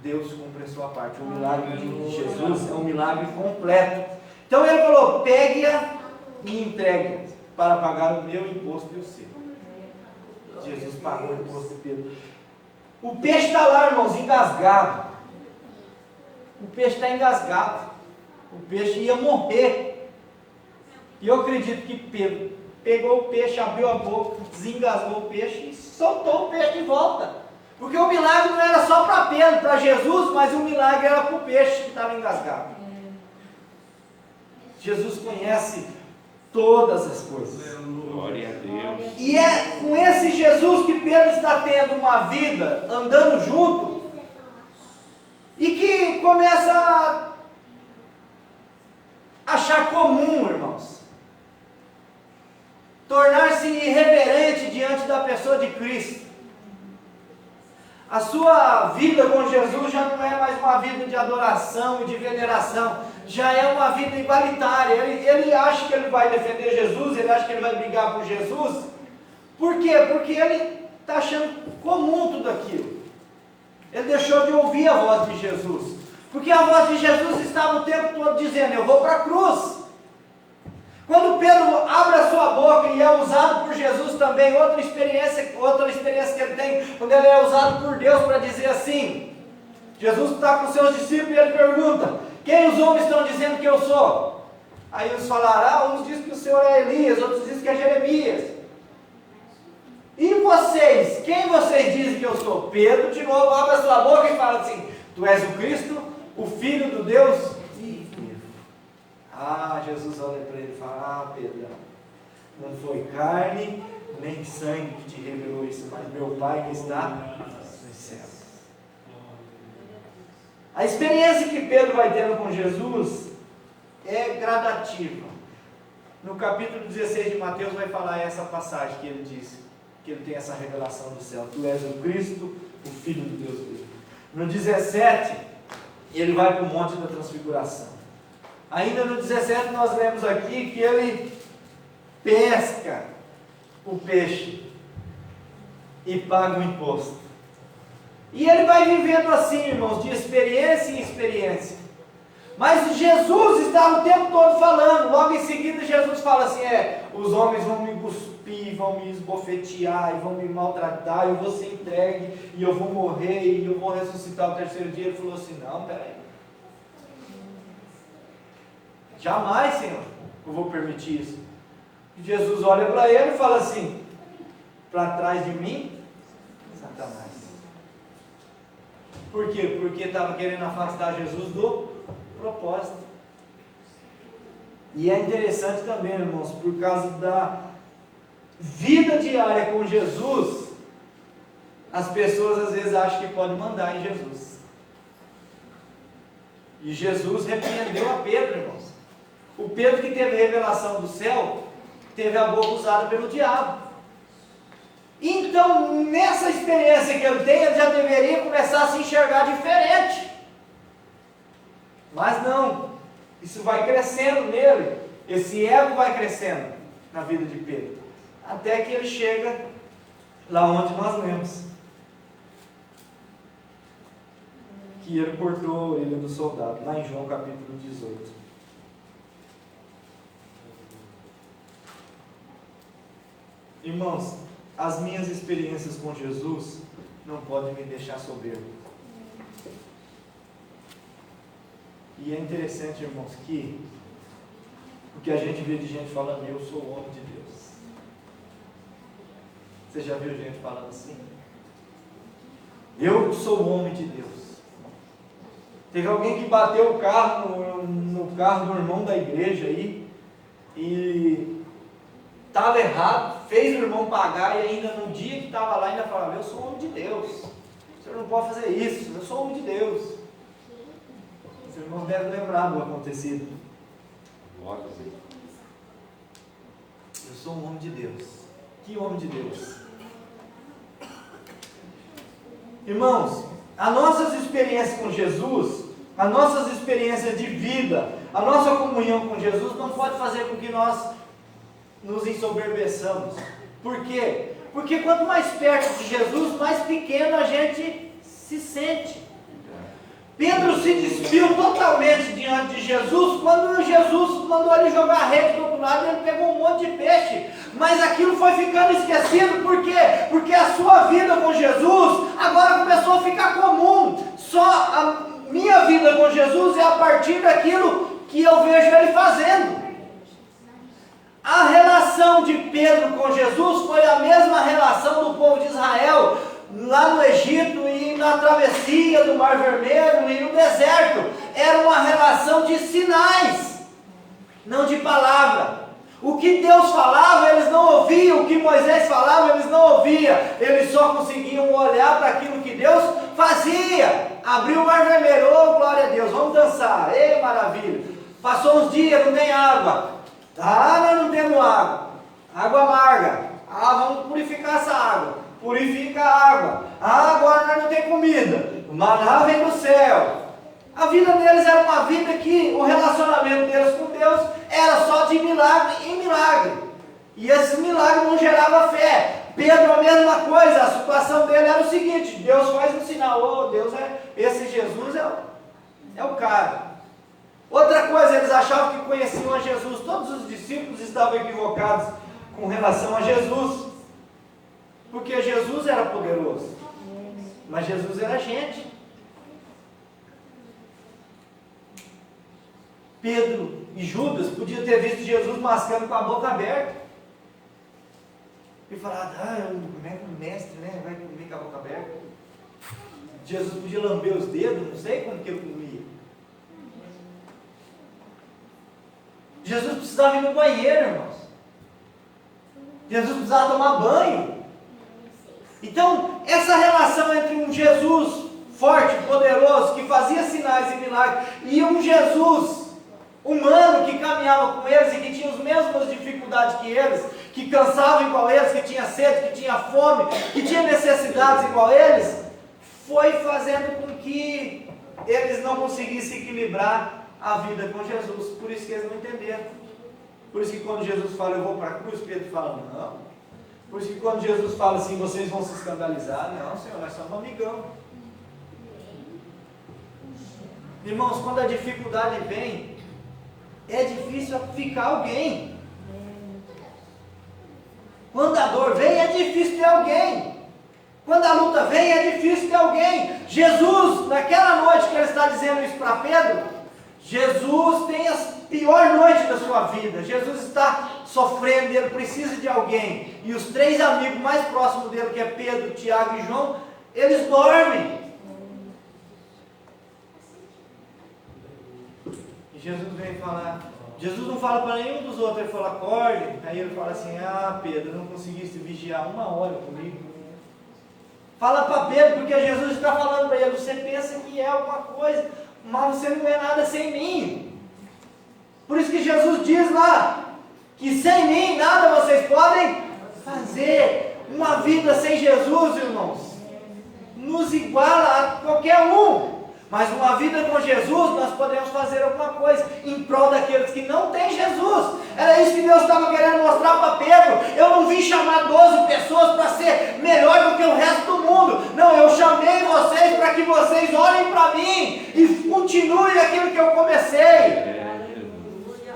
Deus cumpre a sua parte. O milagre de Jesus é um milagre completo. Então Ele falou, pegue-a e entregue para pagar o meu imposto e o seu. Jesus pagou o imposto de Pedro. O peixe está lá, irmãos, engasgado. O peixe está engasgado. O peixe ia morrer. E eu acredito que Pedro pegou o peixe, abriu a boca, desengasgou o peixe e soltou o peixe de volta. Porque o milagre não era só para Pedro, para Jesus, mas o milagre era para o peixe que estava engasgado. Jesus conhece todas as coisas. Glória a Deus. E é com esse Jesus que Pedro está tendo uma vida, andando junto, e que começa a achar comum, irmãos, tornar-se irreverente diante da pessoa de Cristo. A sua vida com Jesus já não é mais uma vida de adoração e de veneração, já é uma vida igualitária. Ele acha que ele vai defender Jesus, ele acha que ele vai brigar por Jesus. Por quê? Porque ele está achando comum tudo aquilo. Ele deixou de ouvir a voz de Jesus, porque a voz de Jesus estava o tempo todo dizendo, eu vou para a cruz. Quando Pedro abre a sua boca e é usado por Jesus também, outra experiência que ele tem, quando ele é usado por Deus para dizer assim, Jesus está com seus discípulos e ele pergunta: quem os homens estão dizendo que eu sou? Aí eles falaram: uns dizem que o Senhor é Elias, outros dizem que é Jeremias. E vocês? Quem vocês dizem que eu sou? Pedro, de novo, abre a sua boca e fala assim: tu és o Cristo, o Filho do Deus vivo. Jesus olha para ele e fala: Pedro, não foi carne nem sangue que te revelou isso, mas meu Pai que está nos céus. A experiência que Pedro vai tendo com Jesus é gradativa. No capítulo 16 de Mateus vai falar essa passagem que ele disse, que ele tem essa revelação do céu: tu és o Cristo, o Filho do Deus vivo. No 17, ele vai para o Monte da Transfiguração. Ainda no 17 nós lemos aqui que ele pesca o peixe e paga o imposto. E ele vai vivendo assim, irmãos, de experiência em experiência. Mas Jesus está o tempo todo falando. Logo em seguida Jesus fala assim: os homens vão me cuspir, vão me esbofetear, e vão me maltratar, eu vou ser entregue, e eu vou morrer, e eu vou ressuscitar o terceiro dia. Ele falou assim: não, peraí, jamais, Senhor, eu vou permitir isso. E Jesus olha para ele e fala assim: para trás de mim, Satanás. Por quê? Porque estava querendo afastar Jesus do propósito. E é interessante também, irmãos, por causa da vida diária com Jesus, as pessoas às vezes acham que podem mandar em Jesus. E Jesus repreendeu a Pedro, irmãos. O Pedro que teve revelação do céu, teve a boca usada pelo diabo. Então, nessa experiência que ele tem, ele já deveria começar a se enxergar diferente. Mas não, isso vai crescendo nele, esse ego vai crescendo na vida de Pedro, até que ele chega lá onde nós lemos, que ele cortou a orelha do soldado, lá em João capítulo 18. Irmãos, as minhas experiências com Jesus não podem me deixar soberbo. E é interessante, irmãos, que o que a gente vê de gente falando: eu sou o homem de Deus. Você já viu gente falando assim? Eu sou o homem de Deus. Teve alguém que bateu o carro no carro do irmão da igreja aí, e estava errado, fez o irmão pagar, e ainda no dia que estava lá ainda falava: eu sou o homem de Deus, o senhor não pode fazer isso, eu sou o homem de Deus. Os irmãos devem lembrar do acontecido. Eu sou um homem de Deus. Que homem de Deus? Irmãos, as nossas experiências com Jesus, as nossas experiências de vida, a nossa comunhão com Jesus não pode fazer com que nós nos ensoberbeçamos. Por quê? Porque quanto mais perto de Jesus, mais pequeno a gente se sente. Pedro se despiu totalmente diante de Jesus quando Jesus mandou ele jogar a rede do outro lado e ele pegou um monte de peixe. Mas aquilo foi ficando esquecido. Por quê? Porque a sua vida com Jesus agora começou a ficar comum. Só a minha vida com Jesus é a partir daquilo que eu vejo ele fazendo. A relação de Pedro com Jesus foi a mesma relação do povo de Israel lá no Egito e na travessia do Mar Vermelho e no deserto. Era uma relação de sinais, não de palavra. O que Deus falava eles não ouviam, o que Moisés falava eles não ouviam, eles só conseguiam olhar para aquilo que Deus fazia. Abriu o Mar Vermelho, oh glória a Deus, vamos dançar, ei maravilha. Passou uns dias, não tem água, nós não temos água, água amarga, vamos purificar essa água. Purifica a água. Agora nós não temos comida. O maná vem do céu. A vida deles era uma vida que o relacionamento deles com Deus era só de milagre em milagre. E esse milagre não gerava fé. Pedro, a mesma coisa. A situação dele era o seguinte: Deus faz um sinal. Oh, Deus esse Jesus é o cara. Outra coisa, eles achavam que conheciam a Jesus. Todos os discípulos estavam equivocados com relação a Jesus. Porque Jesus era poderoso, mas Jesus era gente. Pedro e Judas podiam ter visto Jesus mascando com a boca aberta. E falado, o mestre, né, vai comer com a boca aberta. Jesus podia lamber os dedos, não sei como que ele comia. Jesus precisava ir no banheiro, irmãos. Jesus precisava tomar banho. Então, essa relação entre um Jesus forte, poderoso, que fazia sinais e milagres, e um Jesus humano que caminhava com eles e que tinha as mesmas dificuldades que eles, que cansava igual eles, que tinha sede, que tinha fome, que tinha necessidades igual eles, foi fazendo com que eles não conseguissem equilibrar a vida com Jesus. Por isso que eles não entenderam. Por isso que quando Jesus fala, eu vou para a cruz, Pedro fala, não. Por isso que quando Jesus fala assim, vocês vão se escandalizar, não, Senhor, nós somos amigão. Irmãos, quando a dificuldade vem, é difícil ficar alguém. Quando a dor vem, é difícil ter alguém. Quando a luta vem, é difícil ter alguém. Jesus, naquela noite que ele está dizendo isso para Pedro, Jesus tem a pior noite da sua vida. Jesus está sofrendo, ele precisa de alguém. E os 3 amigos mais próximos dele, que é Pedro, Tiago e João, eles dormem. E Jesus vem falar. Jesus não fala para nenhum dos outros, ele fala, acorde. Aí ele fala assim, Pedro, não conseguiste vigiar 1 hora comigo. Fala para Pedro, porque Jesus está falando para ele, você pensa que é alguma coisa, mas você não é nada sem mim. Por isso que Jesus diz lá, que sem mim nada vocês podem fazer. Uma vida sem Jesus, irmãos, nos iguala a qualquer um. Mas uma vida com Jesus, nós podemos fazer alguma coisa em prol daqueles que não têm Jesus. Era isso que Deus estava querendo mostrar para Pedro. Eu não vim chamar 12 pessoas para ser melhor do que o resto do mundo. Não, eu chamei vocês para que vocês olhem para mim e continuem aquilo que eu comecei.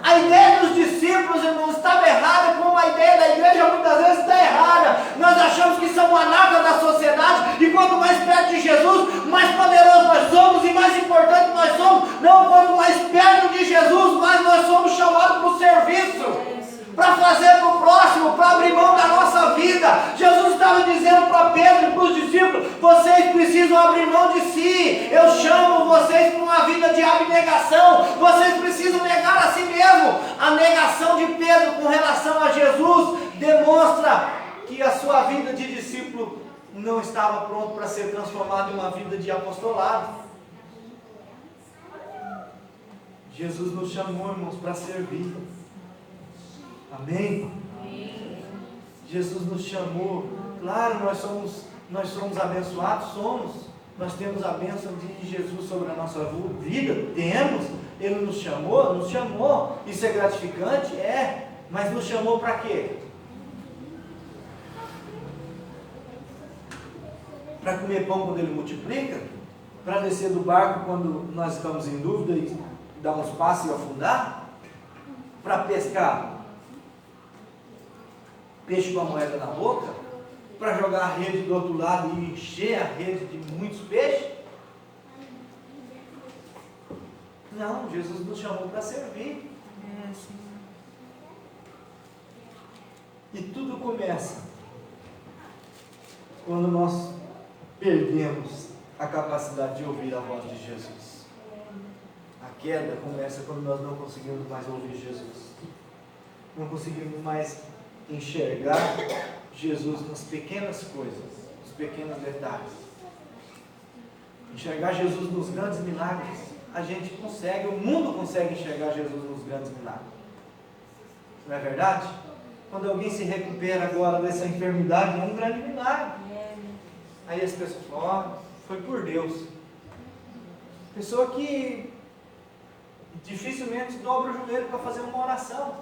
A ideia dos discípulos, irmãos, estava errada, como a ideia da igreja muitas vezes está errada. Nós achamos que somos a nata da sociedade, e quanto mais perto de Jesus, mais poderosos nós somos e mais importante nós somos. Não, quanto mais perto de Jesus, mais nós somos chamados para o serviço, para fazer para o próximo, para abrir mão da nossa vida. Jesus estava dizendo para Pedro e para os discípulos, vocês precisam abrir mão de si. Eu chamo vocês para uma vida de abnegação. Vocês precisam negar a si mesmo. A negação de Pedro com relação a Jesus demonstra que a sua vida de discípulo não estava pronto para ser transformada em uma vida de apostolado. Jesus nos chamou, irmãos, para servir. Amém? Jesus nos chamou. Claro, nós somos abençoados, nós temos a bênção de Jesus sobre a nossa vida, temos. Ele nos chamou, isso é gratificante? É, mas nos chamou para quê? Para comer pão quando ele multiplica? Para descer do barco quando nós estamos em dúvida e dar uns passos e afundar? Para pescar peixe com a moeda na boca? Para jogar a rede do outro lado e encher a rede de muitos peixes? Não, Jesus nos chamou para servir. E tudo começa quando nós perdemos a capacidade de ouvir a voz de Jesus. A queda começa quando nós não conseguimos mais ouvir Jesus. Não conseguimos mais enxergar Jesus nas pequenas coisas, nos pequenos detalhes. Enxergar Jesus nos grandes milagres. A gente consegue, o mundo consegue enxergar Jesus nos grandes milagres. Não é verdade? Quando alguém se recupera agora dessa enfermidade, é um grande milagre. Aí as pessoas falam, foi por Deus. Pessoa que dificilmente dobra o joelho para fazer uma oração.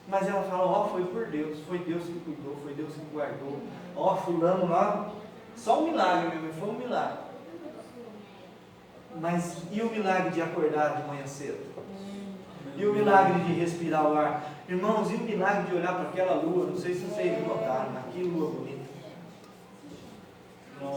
Mas ela fala, foi por Deus, foi Deus que cuidou, foi Deus que guardou. Fulano lá, só um milagre, meu irmão, foi um milagre. Mas e o milagre de acordar de manhã cedo? E o milagre de respirar o ar? Irmãos, e o milagre de olhar para aquela lua? Não sei se vocês notaram, mas que lua bonita.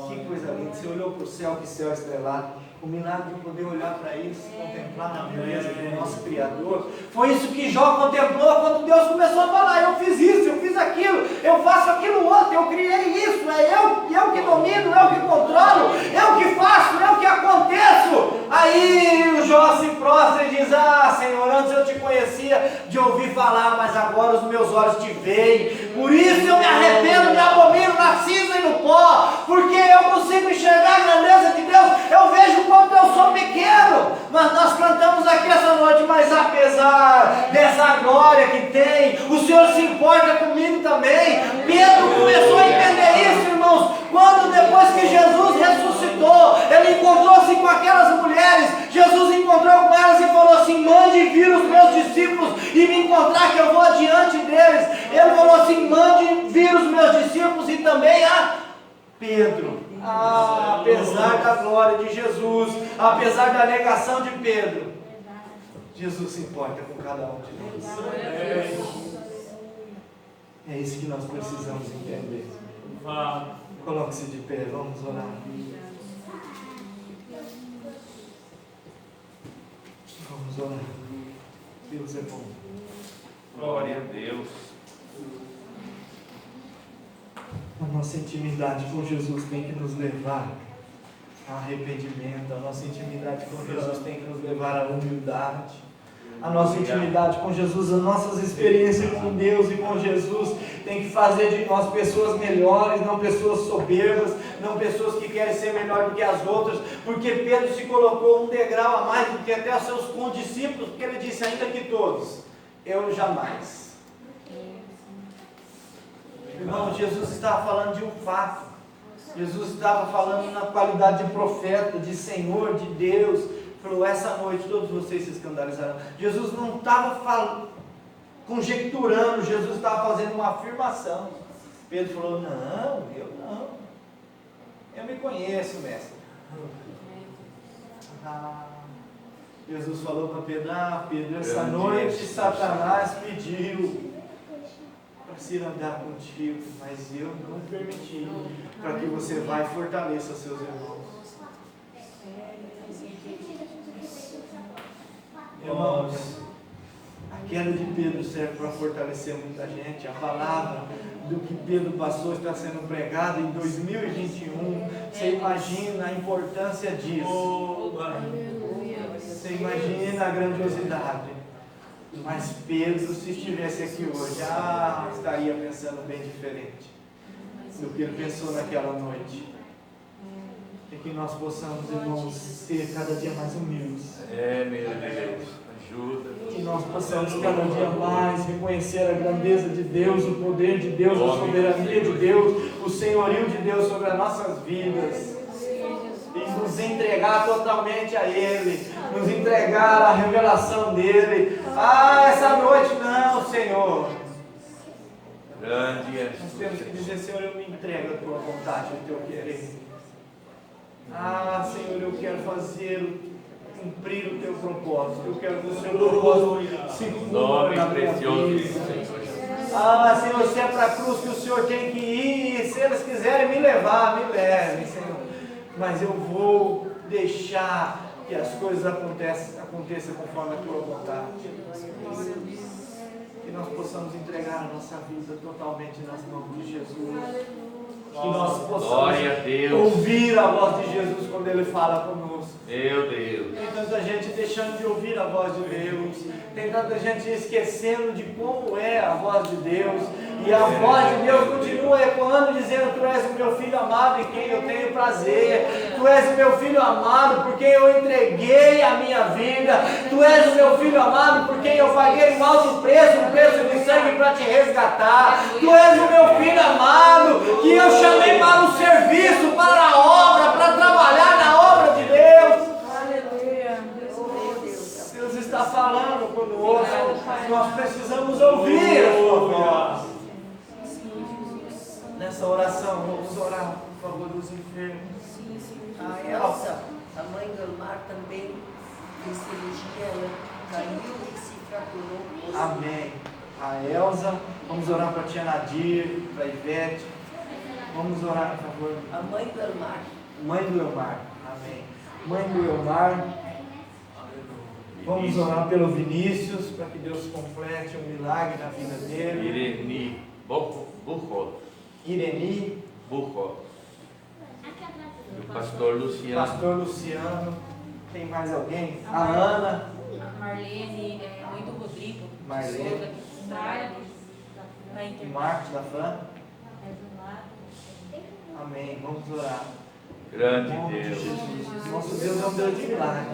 Que coisa linda. Você olhou para o céu, que céu estrelado. O milagre de poder olhar para isso, contemplar na beleza do nosso Criador. Foi isso que Jó contemplou quando Deus começou a falar: eu fiz isso, eu fiz aquilo, eu faço aquilo outro, eu criei isso, é eu que domino, eu que controlo, eu que faço, eu que aconteço. Aí o Jó se prostra e diz: ah, Senhor, antes eu te conhecia de ouvir falar, mas agora os meus olhos te veem. Por isso eu me arrependo, me abomino na cinza e no pó, porque eu consigo enxergar a grandeza de Deus. Eu vejo quanto eu sou pequeno, mas nós cantamos aqui essa noite: mas apesar dessa glória que tem, o Senhor se importa comigo também. Pedro começou a entender isso, irmãos, quando depois que Jesus ressuscitou, ele encontrou-se com aquelas mulheres. Jesus encontrou com elas e falou assim: mande vir os meus discípulos e me encontrar, que eu vou adiante deles. Ele falou assim: mande vir os meus discípulos e também a Pedro. Apesar da glória de Jesus, apesar da negação de Pedro, Jesus se importa com cada um de nós. É isso que nós precisamos entender. Coloque-se de pé, vamos orar. Vamos orar. Deus é bom. Glória a Deus. A nossa intimidade com Jesus tem que nos levar a arrependimento. A nossa intimidade com Jesus tem que nos levar à humildade. A nossa intimidade com Jesus, as nossas experiências com Deus e com Jesus tem que fazer de nós pessoas melhores, não pessoas soberbas, não pessoas que querem ser melhor do que as outras, porque Pedro se colocou um degrau a mais do que até os seus condiscípulos, porque ele disse: ainda que todos, eu jamais. Irmão, Jesus estava falando de um fato. Jesus estava falando na qualidade de profeta, de Senhor, de Deus. Falou: essa noite todos vocês se escandalizarão. Jesus não estava conjecturando, Jesus estava fazendo uma afirmação. Pedro falou: não, eu não. Eu me conheço, mestre. Jesus falou para Pedro: Pedro, essa noite Satanás pediu para se andar contigo, mas eu não permiti, para que você vá e fortaleça seus irmãos. Irmãos, a queda de Pedro serve para fortalecer muita gente. A palavra do que Pedro passou está sendo pregada em 2021. Você imagina a importância disso. Você imagina a grandiosidade. Mas Pedro, se estivesse aqui hoje, estaria pensando bem diferente do que ele pensou naquela noite. E que nós possamos, irmãos, ser cada dia mais humildes. Meu Deus, ajuda. Que nós possamos cada dia mais reconhecer a grandeza de Deus, o poder de Deus, a soberania de Deus, o senhorio de Deus sobre as nossas vidas. E nos entregar totalmente a Ele, nos entregar à revelação dEle. Essa noite não, Senhor. Grande é. Nós temos que dizer: Senhor, eu me entrego à Tua vontade, ao Teu querer. Senhor, eu quero cumprir o Teu propósito. Eu quero que o Seu propósito se cumpra na minha vida. Senhor, se é para a cruz que o Senhor tem que ir, se eles quiserem me levar, me levem, Senhor. Mas eu vou deixar que as coisas aconteçam conforme a Tua vontade. Que nós possamos entregar a nossa vida totalmente nas mãos de Jesus. Que nós possamos ouvir a voz de Jesus quando Ele fala conosco. Meu Deus. Tem tanta gente deixando de ouvir a voz de Deus. Tem tanta gente esquecendo de como é a voz de Deus. E a voz de Deus continua ecoando, dizendo: Tu és o meu filho amado em quem eu tenho prazer. Tu és o meu filho amado por quem eu entreguei a minha vida. Tu és o meu filho amado por quem eu paguei um alto preço, um preço de sangue para te resgatar. Tu és o meu filho amado que eu chamei para o serviço, para a obra, para trabalhar na obra de Deus. Aleluia. Deus está falando conosco. Nós precisamos ouvir a sua voz. Nessa oração, vamos orar por favor dos enfermos. A Elsa, a mãe do Elmar, também fez cirurgia, ela caiu e se fraturou. Amém. A Elsa, vamos orar para a tia Nadir, para a Ivete. Vamos orar, por favor. A mãe do Elmar. Mãe do Elmar. Amém. Mãe do Elmar. Vamos orar pelo Vinícius, para que Deus complete um milagre na vida dele. Ireni Burro. Ireni. Burro. O pastor Luciano. Pastor Luciano. Tem mais alguém? A Ana. A Marlene, mãe do Rodrigo. Marlene. Souza, que trabalha na O internet. Marcos da Fran. Amém. Vamos orar. Grande Em nome de Deus. Jesus. Nosso Deus é um Deus de milagre.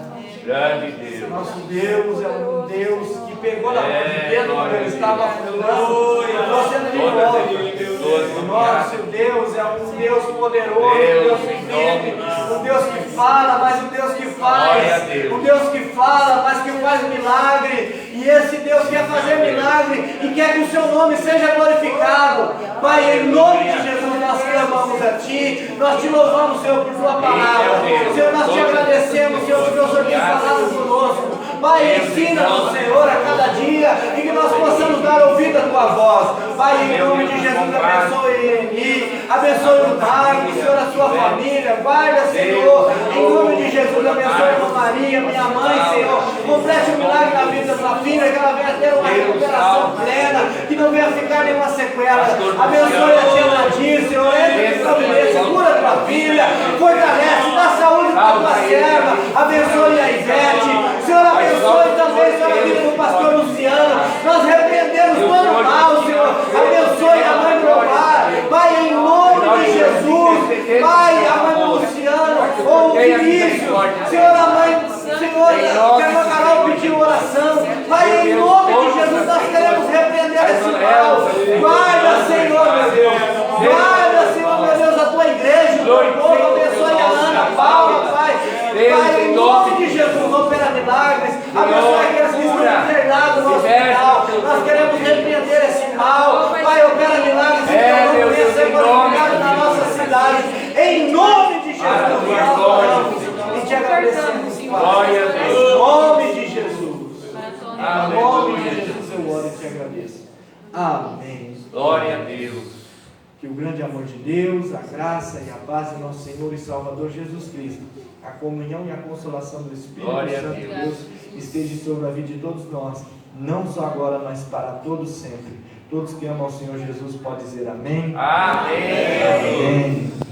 Grande Deus. Nosso Deus é um Deus que pegou na mão de Pedro quando ele estava afundando e trouxe ele de volta. O nosso Deus é um Deus poderoso, um Deus firme, um Deus que fala, mas um Deus que faz, um Deus que fala, mas que faz milagre. E esse Deus quer fazer milagre e quer que o seu nome seja glorificado. Pai, em nome de Jesus nós clamamos a Ti, nós te louvamos, Senhor, por Tua palavra. Senhor, nós te agradecemos, Senhor, porque o Senhor tem falado conosco. Pai, ensina-nos, Senhor, a cada dia e que nós possamos dar ouvido à Tua voz. Pai, em nome de Jesus, abençoe Irene, abençoe o Marcos, Senhor, a sua família. Guarda, Senhor, em nome de Jesus, abençoe a irmã Maria, minha mãe, Senhor. Complete o milagre na vida da sua filha, que ela venha ter uma recuperação plena, que não venha ficar nenhuma sequela. Abençoe a tia Nadir, Senhor, entre em providência, cura a tua filha, fortalece, dá saúde para a tua serva. Abençoe a Ivete, Senhor, abençoe também, Senhor, a vida do pastor Luciano. Nós repreendemos todo mal, Senhor. Abençoe a mãe do Omar, Pai, em nome de Jesus. Pai, a mãe do Luciano, ou o Vinícius, Senhor, a mãe, Senhor, que a irmã Carol pediu oração. Pai, em nome de Jesus, nós queremos repreender esse mal. Guarda, Senhor, meu Deus. Guarda, Senhor, meu Deus, a tua igreja, o teu povo. Abençoe a Ana, a Paula, Pai. Pai, em nome de Jesus, opera milagres. Abençoe aqueles que estão internados no hospital. Nós queremos repreender esse mal. Pai, opera milagres. Então, não venha ser glorificado na nossa cidade. Em nome de Jesus, nós oramos e te agradecemos, Pai. Em nome de Jesus. Em nome de Jesus eu oro e te agradeço. Amém. Glória a Deus. Que o grande amor de Deus, a graça e a paz de nosso Senhor e Salvador Jesus Cristo, a comunhão e a consolação do Espírito Santo de Deus esteja sobre a vida de todos nós, não só agora, mas para todos sempre. Todos que amam ao Senhor Jesus podem dizer amém. Amém. Amém.